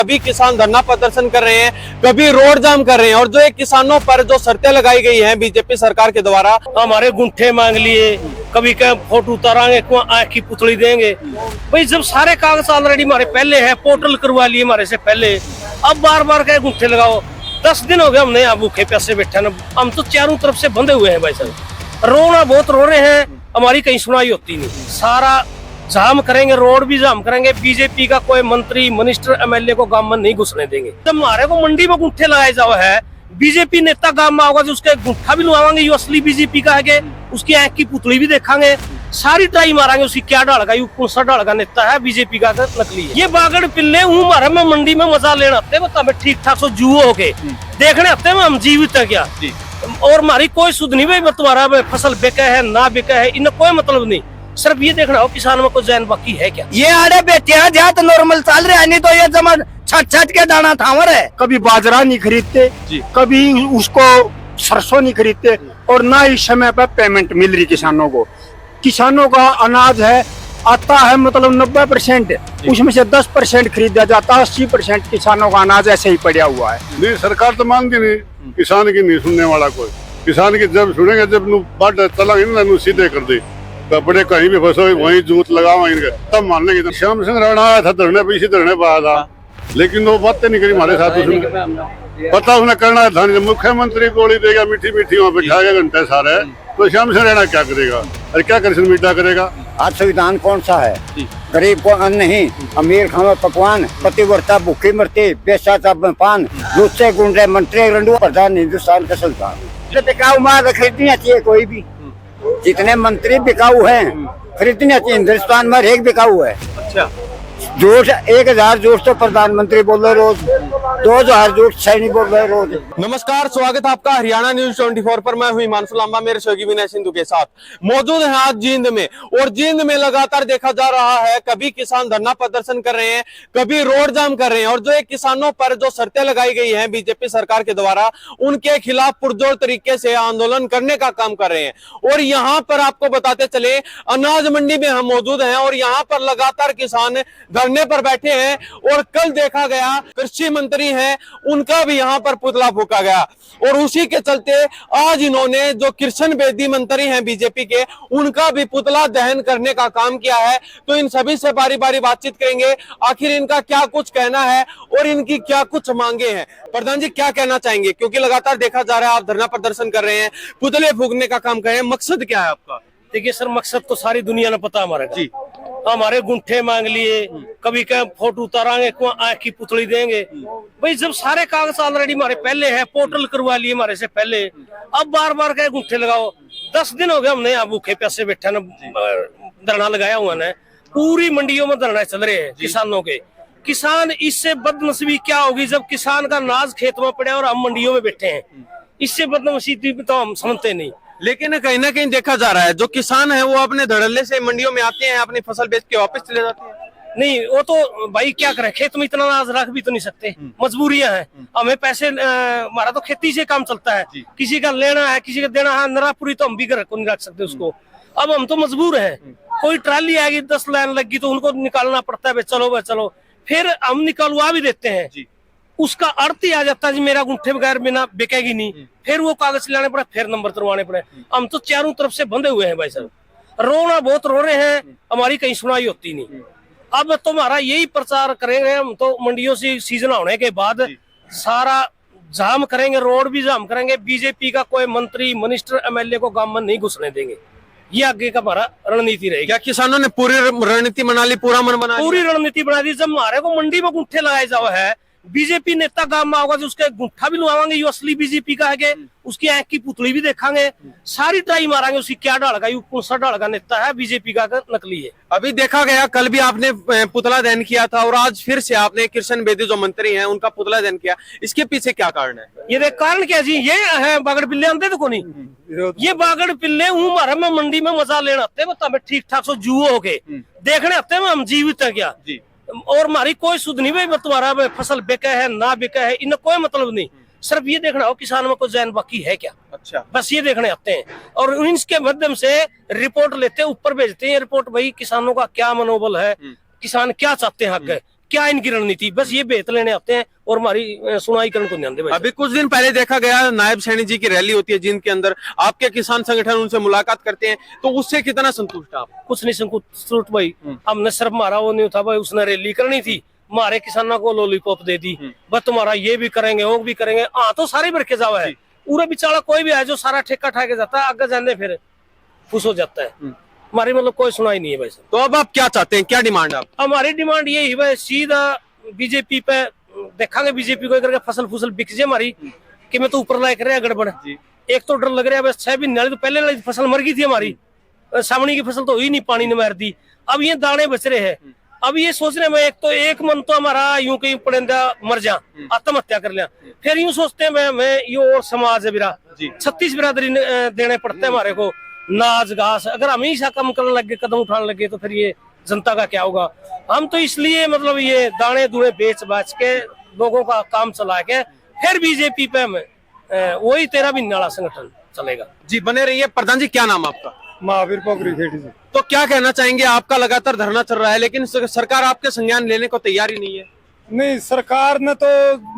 कभी किसान धरना प्रदर्शन कर रहे हैं, कभी रोड जाम कर रहे हैं और जो एक किसानों पर जो शर्तें लगाई गई हैं बीजेपी सरकार के द्वारा, हमारे गुंठे मांग लिए, कभी क्या फोटो उतारांगे, आँख की पुतली देंगे। भाई जब सारे कागज ऑलरेडी हमारे पहले है, पोर्टल करवा लिए हमारे से पहले, अब बार बार कहे गुंठे लगाओ। 10 दिन हो गए हमने यहाँ भूखे प्यासे बैठे ना, हम तो चारों तरफ से बंधे हुए हैं भाई साहब। रोना बहुत रो रहे हैं, हमारी कहीं सुनाई होती नहीं। सारा जाम करेंगे, रोड भी जाम करेंगे। बीजेपी का कोई मंत्री, मिनिस्टर, एमएलए को गांव में नहीं घुसने देंगे। जब हमारे को मंडी में गुंठे लगाए जाओ है, बीजेपी नेता गांव में होगा जो उसके गुंठा भी लुआवांगे, ये असली बीजेपी का है, उसकी आंख की पुतली भी देखांगे, सारी ट्राई मारेंगे उसकी क्या डाल का, कौन सा डाल का नेता है, बीजेपी का नकली है। ये बागड़ पिल्ले हूँ हमारे में मंडी में मजा लेना आते हैं, ठीक ठाक सो जुओ होके देखने आते हैं हम जीवित है क्या, और हमारी कोई सुध नहीं भाई तुम्हारा फसल बिका है ना बिका है, इन्हें कोई मतलब नहीं। सिर्फ ये देखना हो किसान में कोई जैन बाकी है क्या। ये आड़े बेटे हैं जहाँ तो नॉर्मल चल रहे हैं, नहीं तो ये जमान छट के दाना थावर है। कभी बाजरा नहीं खरीदते, कभी उसको सरसों नहीं खरीदते, और ना ही समय पर पेमेंट मिल रही किसानों को। किसानों का अनाज है आता है मतलब 90%, उसमें से 10% खरीदा जाता है, 80% किसानों का अनाज ऐसे ही पड़ा हुआ है। नहीं, सरकार तो मानती नहीं, किसान की नहीं सुनने वाला कोई। किसान की जब सुनेंगे, जब बाट चला सीधे कर दे, कपड़े कहीं भी फंसो वहीं जूत लगाओ इनके, तब मान लेंगे। श्याम सिंह राणा आया था धरने पे, इसी धरने पे आया था, लेकिन वो बातें नहीं करी हमारे साथ। उसने पता उसने करना था, मुख्यमंत्री गोली देगा मीठी मीठी वहाँ बिठाएगा घंटे सारे, तो श्याम सिंह राणा क्या करेगा? अरे क्या कर मीठा करेगा? आज संविधान कौन सा है? गरीब को अन्न नहीं, अमीर खावे पकवान, पतिव्रता भूखी मरती, बेचा पान, दूसरे गुंडे मंत्री रंडू प्रधान हिंदुस्तान का सुल्तान। बिकाऊ माल खरीदनी चाहिए कोई भी, जितने मंत्री बिकाऊ हैं खरीदनी चाहिए। हिंदुस्तान में एक बिकाऊ है। अच्छा, जोश 1000 जोश तो प्रधानमंत्री बोल रहे रोज, 2000 जोश सैनिक बोल रहे रोज। नमस्कार, स्वागत है आपका हरियाणा न्यूज 24 पर। मैं हूं हिमांशु लांबा, मेरे सहयोगी विनय सिंधु के साथ मौजूद है आज जींद में। और जींद में लगातार देखा जा रहा है, कभी किसान धरना प्रदर्शन कर रहे हैं, कभी रोड जाम कर रहे हैं और जो एक किसानों पर जो शर्तें लगाई गई हैं बीजेपी सरकार के द्वारा, उनके खिलाफ पुरजोर तरीके से आंदोलन करने का काम कर रहे हैं। और यहाँ पर आपको बताते चले, अनाज मंडी में हम मौजूद हैं और यहाँ पर लगातार किसान धरने पर बैठे हैं। और कल देखा गया कृषि मंत्री हैं, उनका भी यहाँ पर पुतला फूका गया। और उसी के चलते आज इन्होंने जो कृष्ण बेदी मंत्री हैं बीजेपी के, उनका भी पुतला दहन करने का काम किया है। तो इन सभी से बारी बारी बातचीत करेंगे, आखिर इनका क्या कुछ कहना है और इनकी क्या कुछ मांगे हैं। प्रधान जी, क्या कहना चाहेंगे? क्योंकि लगातार देखा जा रहा है आप धरना प्रदर्शन कर रहे हैं, पुतले फूकने का काम कर रहे हैं, मकसद क्या है आपका? देखिए सर, मकसद तो सारी दुनिया ने पता हमारे जी। हमारे गुंठे मांग लिए, कभी क्या फोटो उतारांगे, आँख की पुतली देंगे। भाई जब सारे कागज ऑलरेडी हमारे पहले है, पोर्टल करवा लिए हमारे से पहले, अब बार बार कहे गुंठे लगाओ। 10 दिन हो गए हमने यहाँ भूखे प्यासे बैठे ना, धरना लगाया हुआ है। पूरी मंडियों में धरना चल रहे हैं किसानों के। किसान इससे बदनसीबी क्या होगी जब किसान का अनाज खेत में पड़े और हम मंडियों में बैठे हैं? इससे बदनसीबी तो हम समझते नहीं। लेकिन कहीं ना कहीं देखा जा रहा है, जो किसान है वो अपने धड़ल्ले से मंडियों में आते हैं, अपनी फसल बेच के वापस चले जाते हैं। नहीं, वो तो भाई क्या करे, खेत में इतना अनाज रख भी तो नहीं सकते, मजबूरियां हैं। हमें पैसे, हमारा तो खेती से काम चलता है, किसी का लेना है, किसी का देना है, नरापुरी तो हम भी घर को नहीं रख सकते उसको। अब हम तो मजबूर हैं। कोई ट्राली आएगी, 10 लाइन लगी तो उनको निकालना पड़ता है, चलो चलो, फिर हम निकलवा भी देते हैं। उसका अर्थ ही आ जाता है जी मेरा गुंठे बगैर बिना बिकेगी नहीं, फिर वो कागज लाने पड़े, फिर नंबर करवाने पड़े। हम तो चारों तरफ से बंधे हुए हैं भाई साहब। रोना बहुत रो रहे हैं, हमारी कहीं सुनाई होती नहीं। अब तुम्हारा यही प्रचार करेंगे हम तो, मंडियों से सीजन होने के बाद सारा जाम करेंगे, रोड भी जाम करेंगे। बीजेपी का कोई मंत्री, मिनिस्टर, एमएलए को गांव में नहीं घुसने देंगे। ये आगे का हमारा रणनीति रहेगी। क्या किसानों ने पूरी रणनीति बना ली, पूरा मन बना, पूरी रणनीति बना दी? जब हमारे को मंडी में गुंठे लगाए जाओ है, बीजेपी नेता गांव में होगा जो उसके गुंठा भी लुआवांगे, ये असली बीजेपी का है, उसकी आंख की पुतली भी देखांगे, सारी ट्राई मारेंगे उसकी क्या डाल का, कौन सा डाल का नेता है, बीजेपी का नकली है। अभी देखा गया, कल भी आपने पुतला दहन किया था और आज फिर से आपने कृष्ण बेदी जो मंत्री हैं उनका पुतला दहन किया, इसके पीछे क्या कारण है? ये देख कारण क्या जी, ये है बागड़ पिल्ले आते तो नहीं, ये बागड़ पिल्ले हूँ हमारे में मंडी में मजा लेना आते, ठीक ठाक सो जुओ होके देखने आते हैं हम जीवित है क्या, और हमारी कोई सुध नहीं भाई तुम्हारा फसल बिका है ना बिका है, इन्हें कोई मतलब नहीं। सिर्फ ये देखना हो किसान में कोई जैन बाकी है क्या। अच्छा, बस ये देखने आते हैं और इसके माध्यम से रिपोर्ट लेते हैं, ऊपर भेजते हैं रिपोर्ट, भाई किसानों का क्या मनोबल है, किसान क्या चाहते हैं आगे, क्या इनकी रणनीति, बस ये बेत लेने आते हैं और हमारी सुनाई करने को नहीं आते भाई। अभी कुछ दिन पहले देखा गया नायब सैनी जी की रैली होती है जिनके अंदर आपके किसान संगठन उनसे मुलाकात करते हैं, तो उससे कितना संतुष्ट आप? कुछ नहीं संतुष्ट भाई, हमने सिर्फ हमारा वो नहीं था भाई, उसने रैली करनी थी, हमारे किसानों को लॉलीपॉप दे दी, बस तुम्हारा ये भी करेंगे वो भी करेंगे। हाँ तो सारे भर के जावा है, पूरा बिचारा कोई भी है जो सारा ठेका ठा के जाता है, आगे जाने फिर खुश हो जाता है। हमारी मतलब कोई सुनाई नहीं है भाई। तो अब आप क्या चाहते हैं, क्या डिमांड आप? हमारी डिमांड ये ही भाई, सीधा बीजेपी पे देखांगे, बीजेपी को करके फसल फुसल बिक जाए हमारी, कि मैं तो ऊपर लायक रहा गड़बड़। एक तो डर लग रहा है बस 6 महीने तो पहले वाली फसल मर गई थी हमारी, सामने की फसल तो हुई नहीं, पानी ने मार दी, अब ये दाने बच रहे हैं। अब ये सोच रहे हैं तो एक मन तो हमारा यूं कहीं पड़ेंदा मर जा, आत्महत्या कर लिया, फिर यूं सोचते हैं मैं ये और समाज है बिरा 36 बिरादरी देने पड़ते हैं हमारे को, नाज घास, अगर हम ही कम करने लगे, कदम उठाने लगे, तो फिर ये जनता का क्या होगा। हम तो इसलिए मतलब ये दाने दूने बेच बाच के लोगों का काम चला के फिर बीजेपी पे हम वही 13 महीने वाला संगठन चलेगा। जी बने रहिए। प्रधान जी क्या नाम आपका? महावीर पोखरी खेड़ी से। तो क्या कहना चाहेंगे, आपका लगातार धरना चल रहा है लेकिन सरकार आपके संज्ञान लेने को तैयार ही नहीं है? नहीं, सरकार ने तो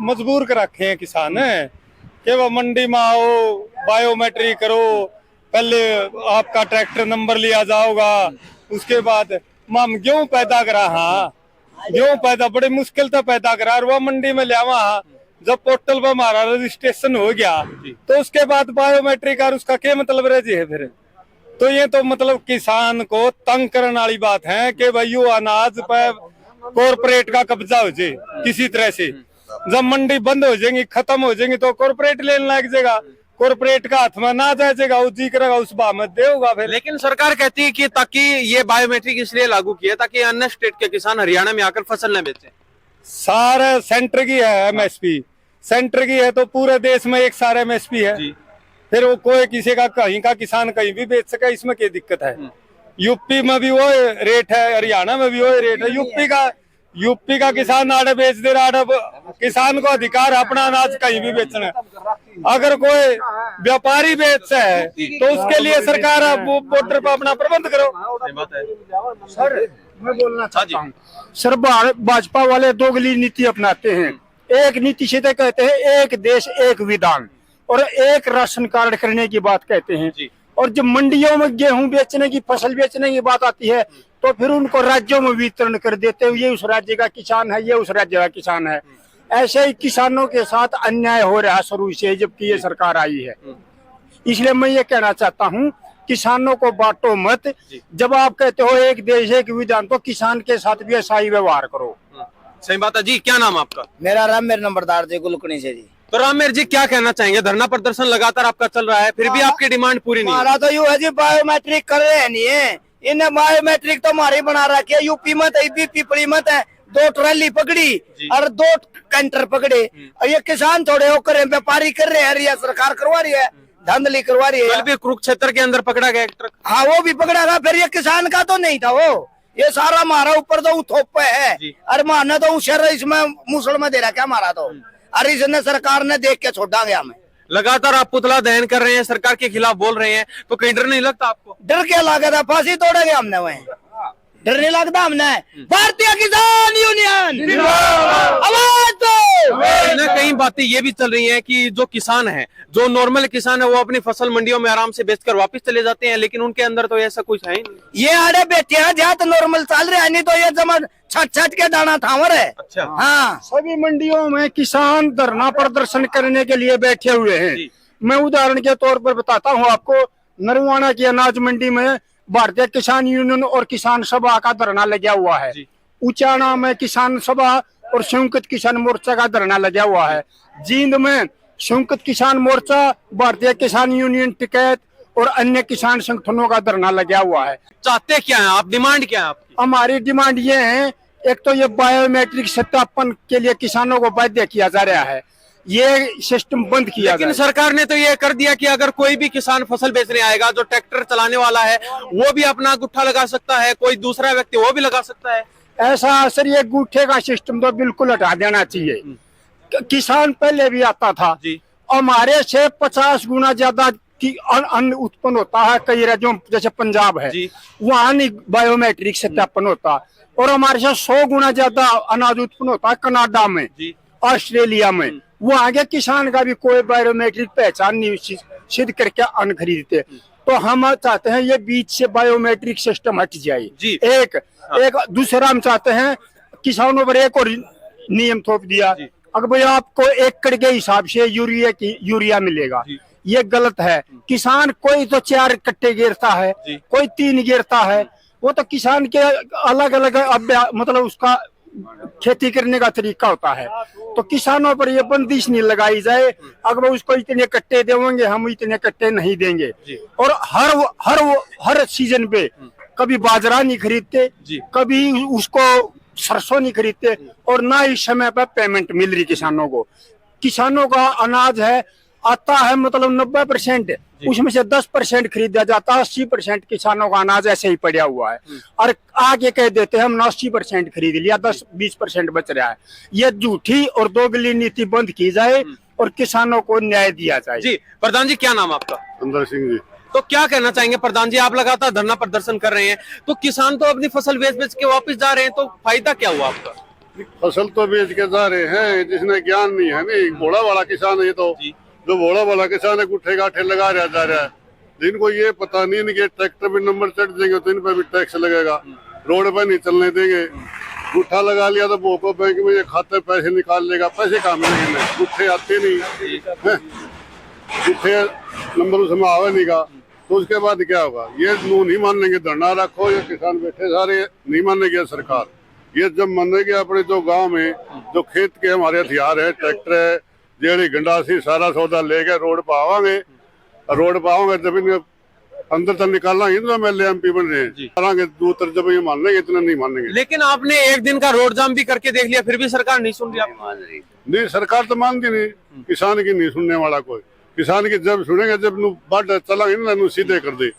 मजबूर कर रखे हैं किसान कि वो मंडी में आओ, बायोमेट्रिक करो, पहले आपका ट्रैक्टर नंबर लिया जाओगा, उसके बाद हम गेहूं पैदा करा, हाँ गेहूं पैदा बड़े मुश्किल से पैदा करा, और वो मंडी में ले आवा, जब पोर्टल पर हमारा रजिस्ट्रेशन हो गया तो उसके बाद बायोमेट्रिक और उसका क्या मतलब रह जी है फिर। तो ये तो मतलब किसान को तंग करने वाली बात है कि भाई यो अनाज पर कॉर्पोरेट का कब्जा हो जाए किसी तरह से। जब मंडी बंद हो जाएंगी, खत्म हो जाएंगी, तो कॉर्पोरेट लेने लग जाएगा, कॉर्पोरेट का हाथ में ना जाएगा, वो जी करेगा उस भाव में देगा फिर। लेकिन सरकार कहती है कि ताकि ये बायोमेट्रिक इसलिए लागू किया ताकि अन्य स्टेट के किसान हरियाणा में आकर फसल न बेचें। सारे सेंटर की है एमएसपी, सेंटर की है तो पूरे देश में एक सारा एमएसपी है, फिर वो कोई किसी का कहीं का किसान कहीं भी बेच सके, इसमें क्या दिक्कत है। यूपी में भी वो रेट है, हरियाणा में भी वो रेट है। यूपी का किसान आड़े बेच दे रहा है, किसान को अधिकार अपना अनाज कहीं भी बेचना है। अगर कोई व्यापारी बेच है तो उसके लिए सरकार बॉर्डर पर अपना प्रबंध करो। सर मैं बोलना चाहता हूँ, सर भाजपा वाले दोगली नीति अपनाते हैं। एक नीति सीधे कहते हैं एक देश एक विधान, और एक राशन कार्ड करने की बात कहते हैं, और जब मंडियों में गेहूं बेचने की, फसल बेचने की बात आती है तो फिर उनको राज्यों में वितरण कर देते हैं, ये उस राज्य का किसान है, ये उस राज्य का किसान है। ऐसे ही किसानों के साथ अन्याय हो रहा है शुरू से जबकि ये सरकार आई है। इसलिए मैं ये कहना चाहता हूँ, किसानों को बांटो मत। जब आप कहते हो एक देश एक विधान, तो किसान के साथ भी ऐसा ही व्यवहार करो। सही बात है जी। क्या नाम आपका? मेरा राम मेरे नंबरदार जी गुलकनी से जी। तो राममेर जी क्या कहना चाहेंगे, धरना प्रदर्शन लगातार आपका चल रहा है फिर भी आपकी डिमांड पूरी नहीं? हमारा तो यू है जी, बायोमेट्रिक कर रहे हैं नहीं है, इन्हें बायोमेट्रिक तो हमारी बना रखी है। यूपी मत है, पिपली मत है, 2 ट्राली पकड़ी और 2 कैंटर पकड़े, और ये किसान थोड़े हो करे, व्यापारी कर रहे हैं, या सरकार करवा रही है, धांधली करवा रही है। कल भी कुरुक्षेत्र के अंदर पकड़ा गया एक ट्रक। हाँ वो भी पकड़ा था, फिर ये किसान का तो नहीं था वो, ये सारा हमारा ऊपर तो थोप है, अरे मारने तो शहर इसमें मुसल में दे रहा क्या हमारा तो, अरे इसने सरकार ने देख के छोड़ा गया हमें। लगातार आप पुतला दहन कर रहे हैं, सरकार के खिलाफ बोल रहे हैं, तो कहीं डर नहीं लगता आपको? डर क्या लगा था, फांसी तोड़ेंगे हमने, वहीं डर नहीं लगता हमने। भारतीय किसान यूनियन आवाज दो। कहीं ना कहीं बातें ये भी चल रही हैं कि जो किसान है, जो नॉर्मल किसान है, वो अपनी फसल मंडियों में आराम से बेचकर वापस चले जाते हैं, लेकिन उनके अंदर तो ऐसा कुछ है ही नहीं। ये आड़े बेटे हैं जहाँ तो नॉर्मल चल रहे हैं, नहीं तो ये जमा छट के दाना थावर है। अच्छा हाँ, सभी मंडियों में किसान धरना प्रदर्शन करने के लिए बैठे हुए हैं। मैं उदाहरण के तौर पर बताता हूँ आपको, नरवाना की अनाज मंडी में भारतीय किसान यूनियन और किसान सभा का धरना लगा हुआ है। उचाना में किसान सभा और संयुक्त किसान मोर्चा का धरना लगा हुआ है। जींद में संयुक्त किसान मोर्चा, भारतीय किसान यूनियन टिकैत और अन्य किसान संगठनों का धरना लगा हुआ है। चाहते क्या है आप, डिमांड क्या है आपकी? हमारी डिमांड ये है, एक तो ये बायोमेट्रिक सत्यापन के लिए किसानों को बाध्य किया जा रहा है, ये सिस्टम बंद किया। लेकिन सरकार ने तो ये कर दिया कि अगर कोई भी किसान फसल बेचने आएगा, जो ट्रैक्टर चलाने वाला है वो भी अपना गुट्ठा लगा सकता है, कोई दूसरा व्यक्ति वो भी लगा सकता है। ऐसा सर, ये गुट्ठे का सिस्टम तो बिल्कुल हटा देना चाहिए। किसान पहले भी आता था, हमारे से 50 गुना ज्यादा कि अन्न उत्पन्न होता है कई राज्यों जैसे पंजाब है, जी। वहाँ नहीं बायोमेट्रिक सत्यापन होता। और हमारे साथ 100 गुना ज्यादा अनाज उत्पन्न होता है कनाडा में, जी। ऑस्ट्रेलिया में। वहाँ के किसान का भी कोई बायोमेट्रिक पहचान नहीं सिद्ध करके अन्न खरीदते। तो हम चाहते हैं ये बीच से बायोमेट्रिक सिस्टम हट जाए। जी। एक दूसरा हम चाहते हैं किसानों पर एक और नियम थोप दिया, अगर भाई आपको एकड़ के हिसाब से यूरिया मिलेगा, ये गलत है। किसान कोई तो 4 कट्टे गिरता है, कोई 3 गिरता है, वो तो किसान के अलग अलग मतलब उसका खेती करने का तरीका होता है। तो किसानों पर ये बंदिश नहीं लगाई जाए, अगर उसको इतने कट्टे देंगे हम इतने कट्टे नहीं देंगे। और हर सीजन पे कभी बाजरा नहीं खरीदते, कभी उसको सरसों नहीं खरीदते, और ना ही समय पर पेमेंट मिल रही किसानों को। किसानों का अनाज है आता है मतलब 90%, उसमें से 10% खरीदा जाता है, 80% किसानों का अनाज ऐसे ही पड़ा हुआ है। और आगे कह देते हैं हमने 80% खरीद लिया, 10-20% बच रहा है। ये झूठी और दोगली नीति बंद की जाए और किसानों को न्याय दिया जाए। जी प्रधान जी, क्या नाम आपका? सुंदर सिंह जी। तो क्या कहना चाहेंगे प्रधान जी, आप लगातार धरना प्रदर्शन कर रहे हैं, तो किसान तो अपनी फसल बेच के वापस जा रहे हैं, तो फायदा क्या हुआ आपका? फसल तो बेच के जा रहे हैं, जिसने ज्ञान नहीं है नहीं, भोला वाला किसान है ये तो। जो भोला वाला किसान है गुट्ठे गाठे लगा रहा जा रहा है, जिनको ये पता नहीं कि ट्रैक्टर पे नंबर चढ़ देंगे तो इन पे भी टैक्स लगेगा, रोड पे नहीं चलने देंगे। गुट्ठा लगा लिया तो भोको बैंक में ये खाते पैसे निकाल लेगा, पैसे कहाँ मिलेंगे? गुट्ठे आते नहीं, गुट्ठे नंबर उसमें आवे नहीं का, तो उसके बाद क्या होगा? ये नहीं मान लेंगे, धरना रखो, ये किसान बैठे सारे नहीं मानेगी सरकार। ये जब मानेगी अपने जो गांव में जो खेत के हमारे हथियार है, ट्रैक्टर है, जेड़ी गंडासी सारा सौदा लेके रोड पर आवांगे, रोड पर आवांगे जब इन्हें अंदर तक निकालना ही तो एमएलए एमपी बन रहे हैं, करांगे दूसर जब ये मान लेंगे, इतना नहीं मानेंगे। लेकिन आपने एक दिन का रोड जाम भी करके देख लिया, फिर भी सरकार नहीं सुन रही। नहीं, सरकार तो मानती नहीं, किसान की नहीं सुनने वाला कोई। किसान की जब सुनेंगे, जब बाट चला सीधे कर दे,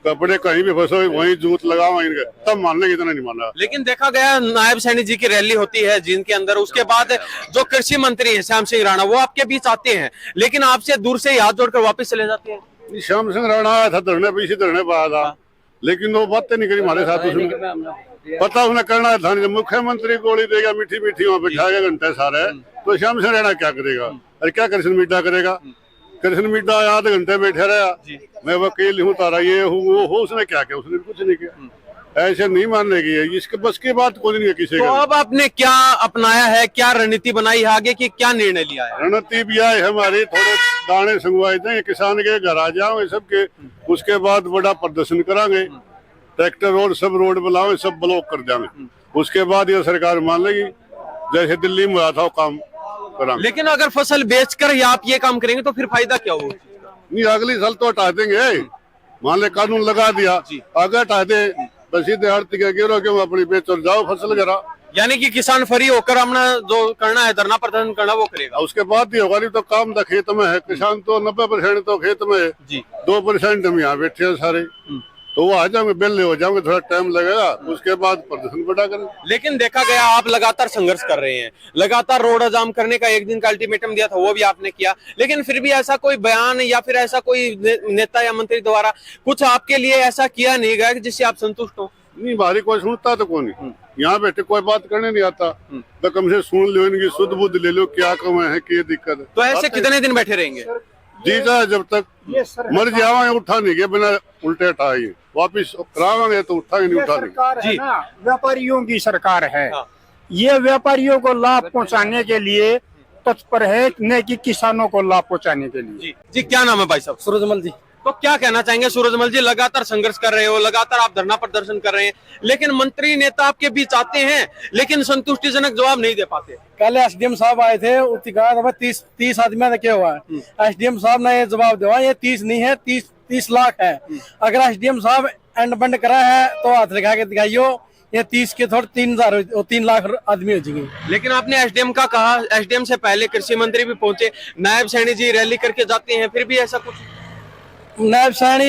कपड़े कहीं भी फंसो वहीं जूत लगाओ इनके, तब मान लेंगे, इतना नहीं माना। लेकिन देखा गया नायब सैनी जी की रैली होती है जींद के अंदर, उसके बाद जो कृषि मंत्री है श्याम सिंह राणा, वो आपके बीच आते हैं, लेकिन आपसे दूर से ही हाथ जोड़कर वापस चले जाते हैं। श्याम सिंह राणा आया था धरने पे, इसी धरने पर आया था, लेकिन वो बातें नहीं करी हमारे साथ। उसने पता उसने करना था, मुख्यमंत्री गोली देगा मीठी मीठी वहाँ बिठाएगा घंटे सारे, तो श्याम सिंह राणा क्या करेगा? अरे क्या कृष्ण मिड्डा करेगा? कृष्ण मिड्डा आधे घंटे बैठे रहा, मैं वकील हूँ तारा ये हूँ वो हो, उसने क्या किया? उसने कुछ नहीं किया। ऐसे नहीं मानने की है, इसके बस की बात कोई नहीं है किसी तो का। अब आपने क्या अपनाया है, क्या रणनीति बनाई है आगे की, क्या निर्णय लिया है? रणनीति भी है हमारी, थोड़े दाने संगवाए देंगे, किसान के घर आ जाओ सबके, उसके बाद बड़ा प्रदर्शन करांगे, ट्रैक्टर और सब रोड बुलाओ, सब ब्लॉक कर देंगे, उसके बाद ये सरकार मान लेगी। जैसे दिल्ली में हुआ था वो काम करांगे। लेकिन अगर फसल बेचकर ही आप ये काम करेंगे तो फिर फायदा क्या होगा? नहीं, अगली साल तो हटा देंगे, मान ले कानून लगा दिया, आगे हटा दे, बस सीधे आर्थिक गिरो क्यों अपनी बेच और जाओ फसल करा। यानी कि किसान फ्री होकर अपना जो करना है धरना प्रदर्शन करना वो करेगा, उसके बाद ही होगा। नहीं तो काम तो खेत में है, किसान तो 90% तो खेत में है, 2% हम यहाँ बैठे हैं सारे, तो वो आ जाएंगे, बेले हो जाएंगे, थोड़ा टाइम लगेगा, उसके बाद प्रदर्शन बढ़ा करें। लेकिन देखा गया आप लगातार संघर्ष कर रहे हैं, लगातार रोड जाम करने का एक दिन का अल्टीमेटम दिया था, वो भी आपने किया, लेकिन फिर भी ऐसा कोई बयान या फिर ऐसा कोई नेता या मंत्री द्वारा कुछ आपके लिए ऐसा किया नहीं गया जिससे आप संतुष्ट हो? नहीं, बाहरी कोई सुनता तो कौन नहीं, यहाँ बैठे कोई बात करने नहीं आता, तो कम से सुन लो, इनकी शुद्ध बुद्ध ले लो, क्या कम है, क्या दिक्कत है। तो ऐसे कितने दिन बैठे रहेंगे? जीता जब तक मर जावा, उठा नहीं गया, बिना उल्टे उठाए वापिस करावांगे तो उठाएंगे नहीं, उठा जी, व्यापारियों की सरकार है, ये व्यापारियों को लाभ पहुंचाने के लिए तत्पर है, न कि किसानों को लाभ पहुंचाने के लिए। जी क्या नाम है भाई साहब? सूरजमल जी। तो क्या कहना चाहेंगे सूरजमल जी, लगातार संघर्ष कर रहे हो, लगातार आप धरना प्रदर्शन कर रहे हैं, लेकिन मंत्री नेता आपके बीच आते हैं लेकिन संतुष्टिजनक जवाब नहीं दे पाते। कल एसडीएम साहब आए थे, 30 आदमी ने क्या हुआ, एसडीएम साहब ने ये जवाब दिया, ये 30 नहीं है, 30 लाख है। अगर एसडीएम साहब एंड बंड करा है तो हाथ लगा के दिखाइयो, ये 30 के थोड़े 3 लाख आदमी हो जाएंगे। लेकिन आपने एसडीएम का कहा, एसडीएम से पहले कृषि मंत्री भी पहुंचे, नायब सैनी जी रैली करके जाते हैं, फिर भी ऐसा कुछ नायब सानी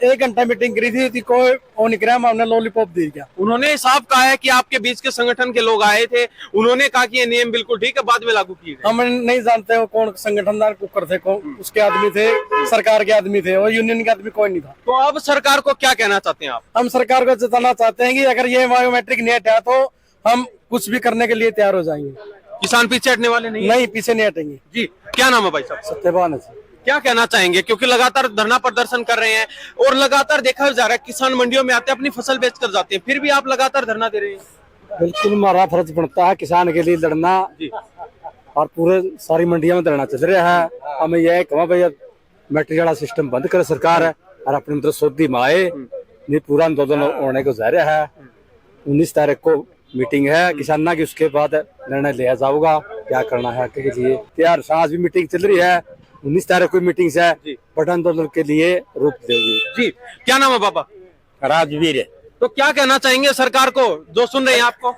1 घंटा मीटिंग करी थी कोई वो नहीं करा, हमने लॉलीपॉप दे दिया। उन्होंने साफ कहा है कि आपके बीच के संगठन के लोग आए थे, उन्होंने कहा कि ये नियम बिल्कुल ठीक है, बाद में लागू किए गए। हम नहीं जानते वो कौन संगठनदार कुकर थे, कौन उसके आदमी थे, सरकार के आदमी थे, और यूनियन के आदमी कोई नहीं था। तो अब सरकार को क्या कहना चाहते हैं आप? हम सरकार को जताना चाहते हैं कि अगर ये बायोमेट्रिक नहीं हटा तो हम कुछ भी करने के लिए तैयार हो जाएंगे। किसान पीछे हटने वाले नहीं हैं? नहीं, पीछे नहीं हटेंगे। जी, क्या नाम है भाई साहब? सत्यवान है। क्या कहना चाहेंगे, क्योंकि लगातार धरना प्रदर्शन कर रहे हैं और लगातार देखा जा रहा है किसान मंडियों में आते हैं, अपनी फसल बेच कर जाते हैं, फिर भी आप लगातार धरना दे रहे हैं। बिल्कुल हमारा फर्ज बनता है किसान के लिए लड़ना, और पूरे सारी मंडियों में धरना चल रहा है। हमें यह कहा भैया मैट्रिक वाला सिस्टम बंद करे सरकार है, और अपनी मतलब सोधी में आए, नहीं पूरा आंदोलन होने को जा रहा है। 19 तारीख को मीटिंग है किसानों की, उसके बाद निर्णय लिया जाऊगा क्या करना है के लिए तैयार। सांस भी मीटिंग चल रही है, 19 तारीख को मीटिंग है, बट आंदोलन के लिए रूप देगी। जी, क्या नाम है बाबा? राजवीर। तो क्या कहना चाहेंगे सरकार को जो सुन रहे हैं आपको?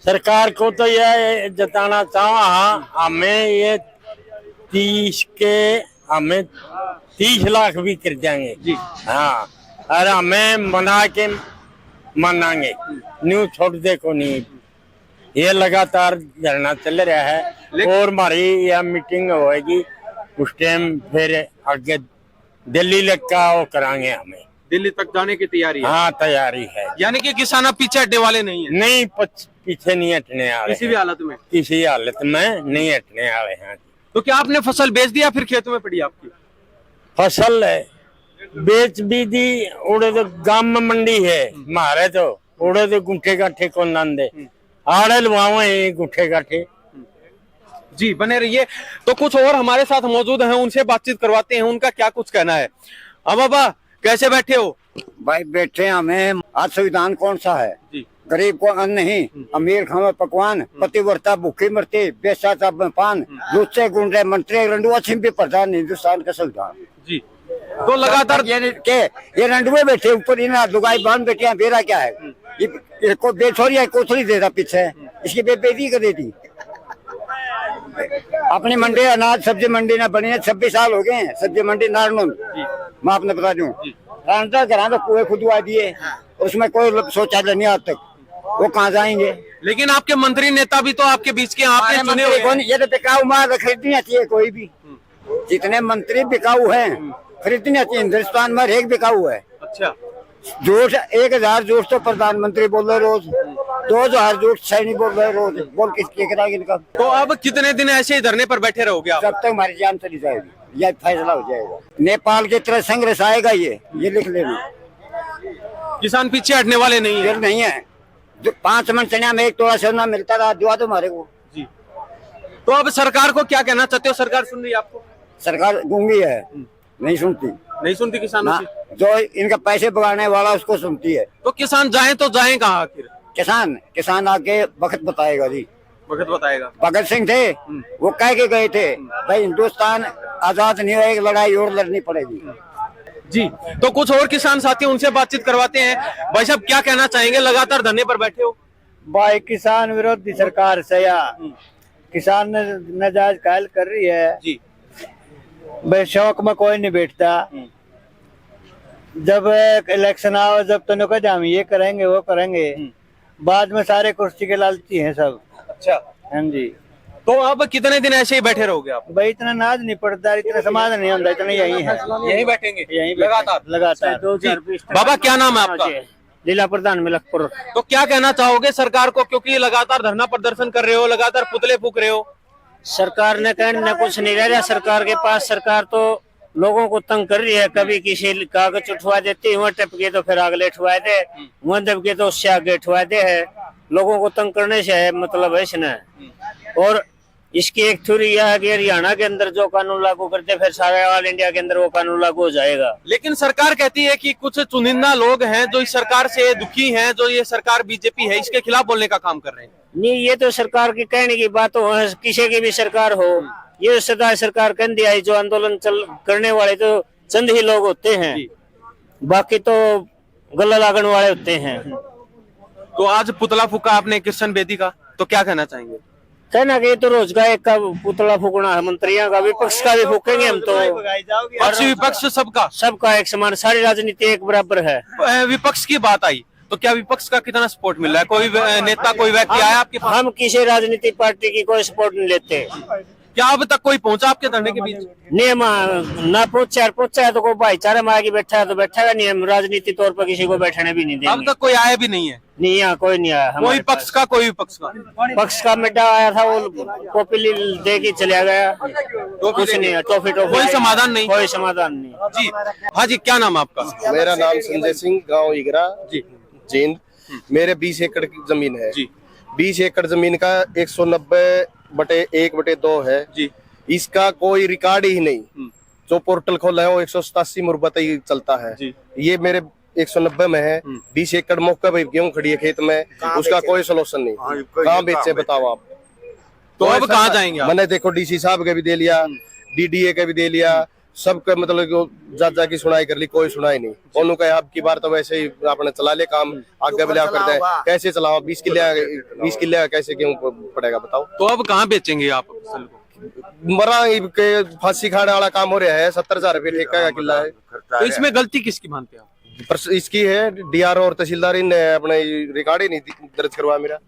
सरकार को तो यह जताना चाहा हमें ये 30 लाख भी कर जाएंगे जी। हाँ, और हमें मना के मनाएंगे, न्यू छोड़ दे को नहीं। ये लगातार धरना चल रहा है और हमारी यह मीटिंग होएगी उस टाइम, फिर आगे दिल्ली तक का वो कराएंगे। हमें दिल्ली तक जाने की तैयारी है? हाँ, तैयारी है। यानी कि किसान अब पीछे हटने वाले नहीं है? नहीं, पीछे नहीं हटने वाले, किसी भी हालत में? किसी हालत में नहीं हटने वाले हैं। तो क्या आपने फसल बेच दिया फिर खेत में पड़ी आपकी? फसल है बेच भी दी, उड़े तो गांव में मंडी है हमारे, तो उड़े तो गुंठे गाठे को नंदे आड़े लुआवे गुंठे गाठे। जी, बने रहिए। तो कुछ और हमारे साथ मौजूद हैं, उनसे बातचीत करवाते हैं, उनका क्या कुछ कहना है। बाबा कैसे बैठे हो? भाई बैठे हमें आज संविधान कौन सा है जी। गरीब को अन्न नहीं, अमीर खावे पकवान, पतिव्रता भूखी मरती, बेसाचा पान, दूध से गुण रहे मंत्री रंडुआ अच्छी भी प्रधान हिंदुस्तान का संविधान जी। तो लगातार ये रंडुए बैठे ऊपर, इन लुगाई बांध बैठे हैं, बेरा क्या है? ये को बेछोरी है, कोथड़ी दे रहा पीछे, इसकी बेबेदी कर देती। अपनी मंडी अनाज सब्जी मंडी ना बनी है, 26 साल हो गए हैं। सब्जी मंडी नारनून, मैं आपने बता दूं, रांटा करा तो कुएं खुदवा दिए, उसमें कोई शौचालय नहीं आज तक, वो कहाँ जाएंगे? लेकिन आपके मंत्री नेता भी तो आपके बीच के आपने चुने हुए हैं। ये तो बिकाऊ माल खरीदनी आती है कोई भी, जितने मंत्री बिकाऊ हैं खरीदनी आती है। हिंदुस्तान में एक बिकाऊ है। अच्छा, जोश 1000 जोश तो प्रधानमंत्री बोल रहे रोज, 2000 जोश सैनिक बोल रहे रोज, बोल किसके कराएंगे इनका? तो अब कितने दिन ऐसे ही धरने पर बैठे रहोगे आप? जब तक हमारी जान चली जाएगी यह फैसला हो जाएगा। नेपाल की तरह संघर्ष आएगा, ये लिख लेना। किसान पीछे हटने वाले नहीं है? फिर नहीं है। जो 5 मन चना में 1 तोड़ा सोना मिलता रहा, दुआ तो हमारे को। जी। तो अब सरकार को क्या कहना चाहते हो? सरकार सुन रही है आपको? सरकार गूंगी है, नहीं सुनती। नहीं सुनती किसानों ना, की? जो इनका पैसे बगाड़ने वाला उसको सुनती है। तो किसान जाए तो जाए कहाँ आखिर? किसान आके वक्त बताएगा जी। वक्त बताएगा। भगत सिंह थे, वो कह के गए थे भाई हिंदुस्तान आजाद नहीं होएगा, लड़ाई और लड़नी पड़ेगी। जी, तो कुछ और किसान साथी उनसे बातचीत करवाते हैं। भाई साहब क्या कहना चाहेंगे, लगातार धरने पर बैठे हो? भाई किसान विरोधी सरकार से या किसान नाजायज कायल कर रही है जी। भाई, शौक में कोई नहीं बैठता। जब इलेक्शन आओ, जब तो नुका हम ये करेंगे वो करेंगे, बाद में सारे कुर्सी के लालची हैं सब। अच्छा, हाँ जी। तो अब कितने दिन ऐसे ही बैठे रहोगे आप? भाई इतना नाज नहीं पड़ता, इतना समाधान नहीं होता, इतना यही है, यहीं बैठेंगे? यही लगातार। लगातार। बाबा क्या नाम है आपका? जिला प्रधान मिलकपुर। तो क्या कहना चाहोगे सरकार को, क्योंकि लगातार धरना प्रदर्शन कर रहे हो, लगातार पुतले फूक रहे हो? सरकार ने कहने कुछ नहीं रह रहा सरकार के पास। सरकार तो लोगों को तंग कर रही है, कभी किसी कागज उठवा देती है, वहाँ टपके तो फिर अगले उठवा दे, वहाँ दबके तो उससे आगे उठवा दे है। लोगों को तंग करने से है मतलब है इसने। और इसकी एक थ्योरी यह है कि हरियाणा के अंदर जो कानून लागू करते फिर सारे ऑल इंडिया के अंदर वो कानून लागू हो जाएगा। लेकिन सरकार कहती है कि कुछ चुनिंदा लोग हैं जो इस सरकार से दुखी हैं, जो ये सरकार बीजेपी है इसके खिलाफ बोलने का काम कर रहे हैं। नहीं, ये तो सरकार की कहने की बात हो, किसी की भी सरकार हो, ये सदा सरकार कह दिया है। जो आंदोलन करने वाले तो चंद ही लोग होते हैं, बाकी तो गला लागण वाले होते हैं। तो आज पुतला फूका आपने कृष्ण बेदी का, तो क्या कहना चाहेंगे? कहना कि ये तो रोज का एक का पुतला फूकना है, मंत्रियों का, विपक्ष का भी फूकेंगे हम तो। पक्ष विपक्ष सबका एक समान, सारी राजनीति एक बराबर है। विपक्ष की बात आई तो क्या विपक्ष का कितना सपोर्ट मिल रहा है? कोई नेता, कोई व्यक्ति आया आपके पास? हम किसी राजनीतिक पार्टी की कोई सपोर्ट नहीं लेते। क्या अब तक कोई पहुंचा आपके धरने के बीच? नियम ना पहुंचा है तो कोई भाईचारा में आगे बैठा है तो बैठेगा नहीं, हम राजनीति तौर पर किसी को बैठने भी नहीं अब देंगे। तक कोई आया भी नहीं है? नहीं, यहाँ कोई नहीं आया। कोई पक्ष का, कोई विपक्ष का? पक्ष का मिड्डा आया था, वो कॉपी दे के चला गया, कुछ नहीं है, टॉफी कोई समाधान नहीं? कोई समाधान नहीं। जी हाँ जी, क्या नाम है आपका? मेरा नाम संजय सिंह, गांव इगरा जी, जींद। मेरे 20 एकड़ की जमीन है जी। 20 एकड़ जमीन का 190/1/2 है जी। इसका कोई रिकॉर्ड ही नहीं। जो पोर्टल खोला है वो 187 मुरबा ही चलता है जी। ये मेरे 190 में है। 20 एकड़ मौका भाई क्यों खड़ी है खेत में, उसका कोई सोल्यूशन नहीं। कहाँ बेचे बताओ आप? तो अब कहाँ जाएंगे आप? मैंने देखो डीसी साहब का भी दे लिया, डीडीए का भी दे लिया, सबका मतलब जा की सुनाई कर ली, कोई सुनाई नहीं। उन्होंने कहा आपकी बार तो वैसे ही आपने चला ले काम, आगे बिला करते हैं, कैसे चलाओ? 20 किले कैसे क्यों पड़ेगा बताओ? तो अब कहाँ बेचेंगे आप? मरा के फांसी खाने वाला काम हो रहा है। 70,000 रुपये ठेका का किला है। तो इसमें गलती किसकी मानते हैं आप? पर इसकी है डीआरओ और तहसीलदार ने अपने रिकॉर्ड ही नहीं दर्ज करवा मेरा।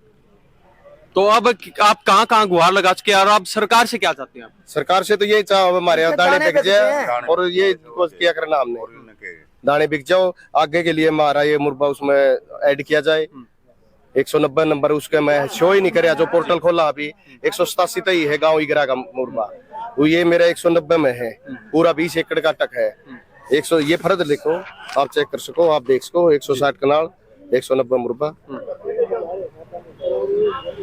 तो अब आप कहाँ गुहार लगा चुके हैं और आप सरकार से क्या चाहते हैं? आप सरकार से तो यही चाहो हमारे दाने बिक जाए और ये क्या करना हमने, दाने बिक जाओ। आगे के लिए हमारा ये मुरबा उसमें ऐड किया जाए। 190 नंबर उसके मैं शो ही नहीं करे। जो पोर्टल खोला अभी 187 तो ही है गांव इगरा का मुरबा, वो ये मेरा 190 में है। पूरा 20 एकड़ का टक है। 100 ये फर्द लिखो, आप चेक कर सको, आप देख सको। 160 कनाल 190 मुरबा।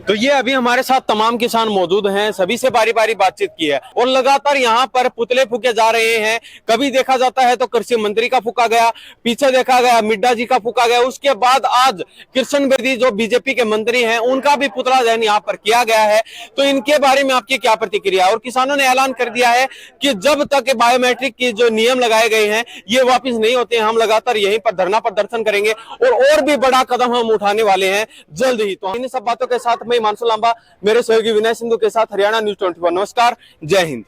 तो ये अभी हमारे साथ तमाम किसान मौजूद हैं, सभी से बारी बारी बातचीत की है और लगातार यहाँ पर पुतले फूके जा रहे हैं। कभी देखा जाता है तो कृषि मंत्री का फूका गया, पीछे देखा गया मिड्डा जी का फूका गया, उसके बाद आज कृष्ण बेदी जो बीजेपी के मंत्री हैं उनका भी पुतला दहन यहाँ पर किया गया है। तो इनके बारे में आपकी क्या प्रतिक्रिया? और किसानों ने ऐलान कर दिया है कि जब तक बायोमेट्रिक के जो नियम लगाए गए हैं ये वापिस नहीं होते, हम लगातार यहीं पर धरना प्रदर्शन करेंगे और भी बड़ा कदम हम उठाने वाले हैं जल्द ही। तो इन सब बातों के साथ मैं हिमांशु लांबा, मेरे सहयोगी विनय सिंधु के साथ हरियाणा न्यूज 24। नमस्कार, जय हिंद।